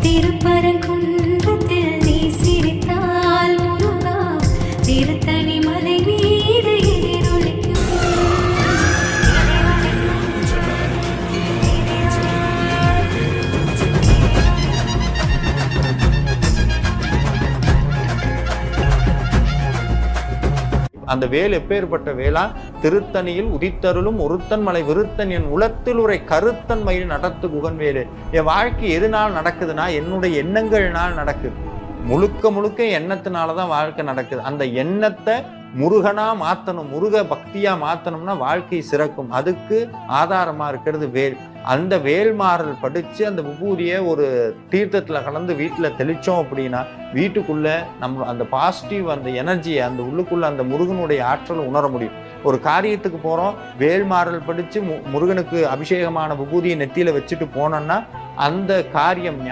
திருப்பரங்குன்றத்தில் நீ சிரித்தால் முருகா திருத்தணி மலை மீது எதிரொலிக்கும். அந்த வேல் எப்பேற்பட்ட வேளா? திருத்தணியில் உதித்தருளும் ஒருத்தன் மலை விருத்தன் என் உளத்தில் உரை கருத்தன் மயில் நடத்து குகன் வேலு. என் வாழ்க்கை எதுனால நடக்குதுன்னா என்னுடைய எண்ணங்கள்னால் நடக்குது. முழுக்க முழுக்க எண்ணத்தினாலதான் வாழ்க்கை நடக்குது. அந்த எண்ணத்தை முருகனா மாத்தணும், முருக பக்தியா மாத்தணும்னா வாழ்க்கை சிறக்கும். அதுக்கு ஆதாரமா இருக்கிறது வேல். அந்த வேல் மாறல் படிச்சு அந்த விபூதியை ஒரு தீர்த்தத்துல கலந்து வீட்டுல தெளிச்சோம் அப்படின்னா வீட்டுக்குள்ள நம்ம அந்த பாசிட்டிவ் அந்த எனர்ஜியை அந்த உள்ளுக்குள்ள அந்த முருகனுடைய ஆற்றலை உணர முடியும். ஒரு காரியத்துக்கு போறோம், வேல் மாறல் படிச்சு முருகனுக்கு அபிஷேகமான விபூதியை நெத்தியில வச்சுட்டு போனோம்னா அந்த காரியம்